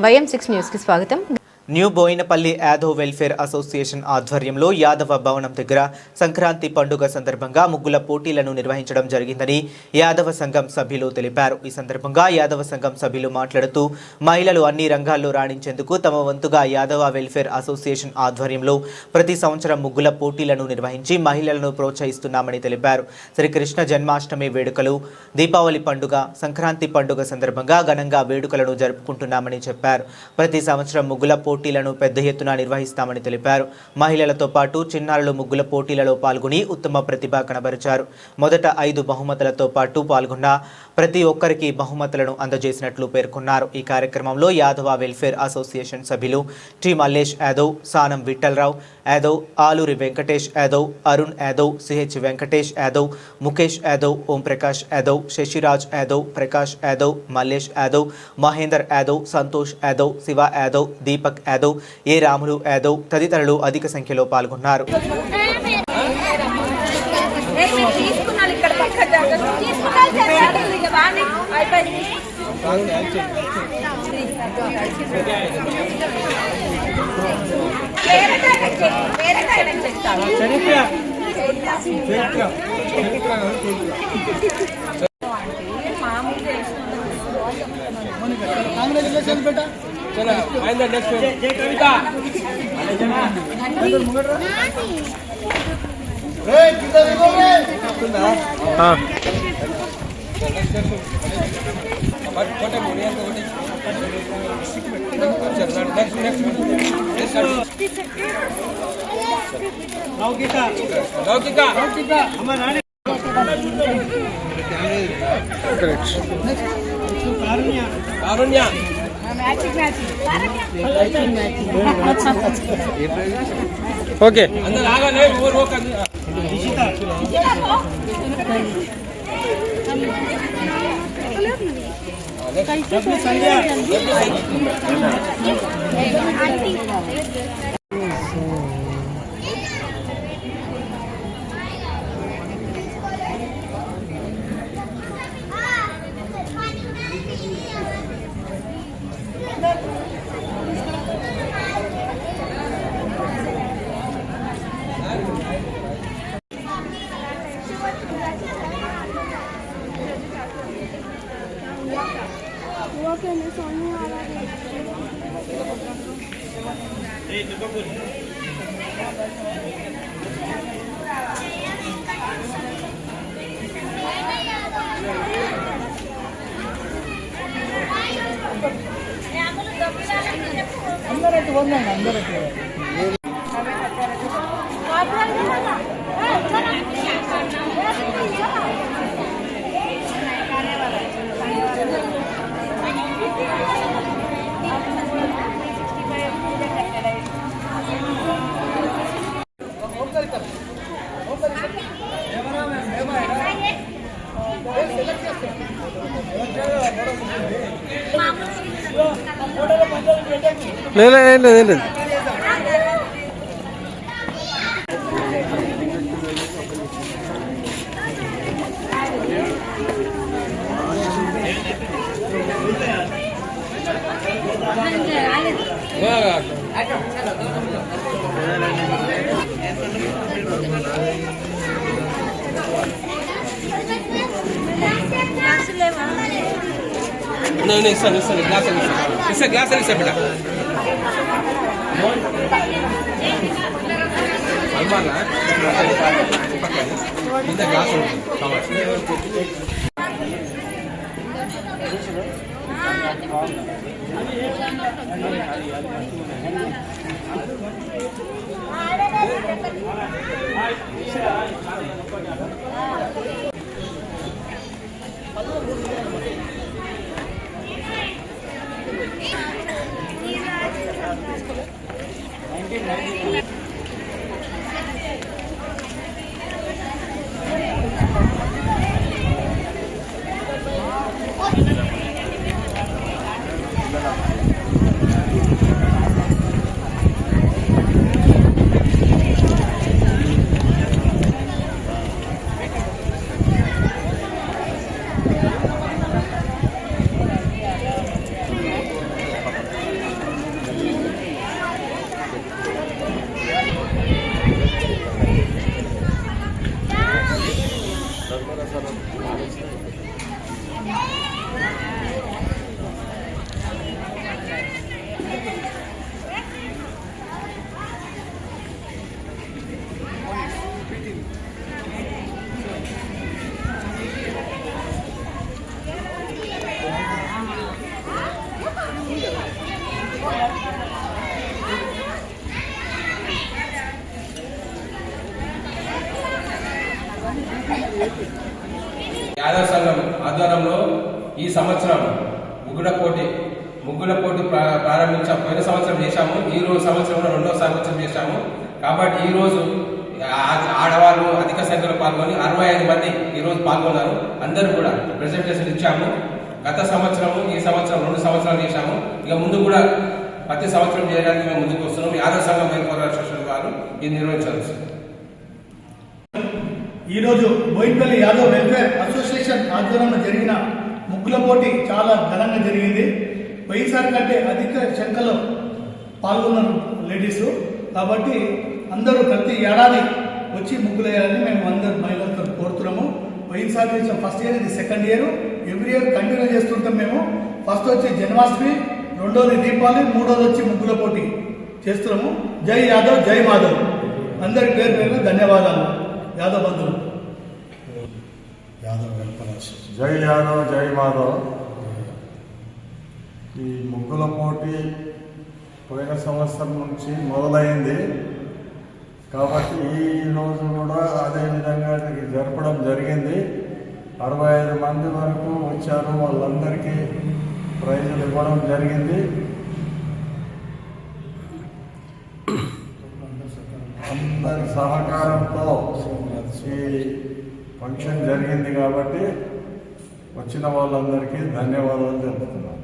YM6 news కి స్వాగతం. New Boinapalli Yadav welfare association ఆధ్వర్యంలో యాదవ భవనం దగ్గర సంక్రాంతి పండుగ సందర్భంగా ముగ్గుల పోటీలను నిర్వహించడం జరిగిందని యాదవ సంఘం సభ్యులు తెలిపారు. ఈ సందర్భంగా యాదవ సంఘం సభ్యులు మాట్లాడుతూ మహిళలు అన్ని రంగాల్లో రాణించేందుకు తమ వంతుగా యాదవ వెల్ఫేర్ అసోసియేషన్ ఆధ్వర్యంలో ప్రతి సంవత్సరం ముగ్గుల పోటీలను నిర్వహించి మహిళలను ప్రోత్సహిస్తున్నామని తెలిపారు. శ్రీకృష్ణ జన్మాష్టమి వేడుకలు, దీపావళి పండుగ, సంక్రాంతి పండుగ సందర్భంగా ఘనంగా వేడుకలను జరుపుకుంటున్నామని చెప్పారు. ప్రతి సంవత్సరం ముగ్గుల పోటీలను పెద్ద ఎత్తున నిర్వహిస్తామని తెలిపారు. మహిళలతో పాటు చిన్నారులు ముగ్గుల పోటీలలో పాల్గొని ఉత్తమ ప్రతిభ కనబరిచారు. మొదట 5 బహుమతులతో పాటు పాల్గొన్న ప్రతి ఒక్కరికి బహుమతులను అందజేసినట్లు పేర్కొన్నారు. ఈ కార్యక్రమంలో యాదవ వెల్ఫేర్ అసోసియేషన్ సభ్యులు టి మల్లేష్ యాదవ్, సానం విఠలరావు యాదవ్, ఆలూరి వెంకటేష్ యాదవ్, అరుణ్ యాదవ్, సిహెచ్ వెంకటేష్ యాదవ్, ముఖేష్ యాదవ్, ఓంప్రకాష్ యాదవ్, శశిరాజ్ యాదవ్, ప్రకాష్ యాదవ్, మల్లేష్ యాదవ్, మహేందర్ యాదవ్, సంతోష్ యాదవ్, శివ యాదవ్, దీపక్ యాదవ్, ఏ రాములు యాదవ్ తదితరులు అధిక సంఖ్యలో పాల్గొన్నారు. चलो आइंदा नेक्स्ट जय कविता रे किधर देखो रे हां हमारे छोटे मुनिया को चल नेक्स्ट लौकिका हमारा कारुण्या कारुण्या ओके अंदर आगा नहीं वो कर निशिता संध्या లేదు नहीं ग्लास इसे बेटा अलमाना इंदा ग्लास యాదవ సంఘం ఆధ్వర్యంలో ఈ సంవత్సరం ముగ్గుల పోటీ ప్రారంభించాము. పోయిన సంవత్సరం చేశాము, ఈ రోజు సంవత్సరంలో 2వ సంవత్సరం చేశాము. కాబట్టి ఈ రోజు ఆడవాళ్ళు అధిక సంఖ్యలో పాల్గొని 65 మంది ఈ రోజు పాల్గొన్నారు. అందరూ కూడా ప్రెజెంటేషన్ ఇచ్చాము. గత సంవత్సరము ఈ సంవత్సరం 2 సంవత్సరాలు చేశాము. ఇక ముందు కూడా ప్రతి సంవత్సరం చేయడానికి మేము ముందుకు వస్తున్నాం. యాదవ సంఘం వెల్ఫేర్ అసోసియేషన్ వారు ఇది నిర్వహించాల్సి. ఈరోజు బోయిన్పల్లి యాదవ్ వెల్ఫేర్ అసోసియేషన్ ఆధ్వర్యంలో జరిగిన ముగ్గుల పోటీ చాలా ఘనంగా జరిగింది. పోయినసారి కంటే అధిక సంఖ్యలో పాల్గొన్నారు లేడీస్. కాబట్టి అందరూ ప్రతి ఏడాది వచ్చి ముగ్గులు వేయాలని మేము అందరు మహిళలతో కోరుతున్నాము. పోయినసారి చేసిన ఫస్ట్ ఇయర్, ఇది second year. Every year continue చేస్తుంటాం మేము. ఫస్ట్ వచ్చి జన్మాష్టమి, 2వది దీపావళి, 3వది వచ్చి ముగ్గుల పోటీ చేస్తున్నాము. జై యాదవ్, జై మాధవ్. అందరి పేరు పేరు ధన్యవాదాలు. యాదవ్ బంధువులు. జై యాదవ్, జై మాధవ్. ఈ ముగ్గుల పోటీ పోయిన సంవత్సరం నుంచి మొదలైంది కాబట్టి ఈ రోజు కూడా అదే విధంగా జరపడం జరిగింది. 65 మంది వరకు వచ్చారు. వాళ్ళందరికీ ప్రైజులు ఇవ్వడం జరిగింది. అందరి సహకారంతో ఈ ఫంక్షన్ జరిగింది కాబట్టి వచ్చిన వాళ్ళందరికీ ధన్యవాదాలు తెలుపుతున్నాను.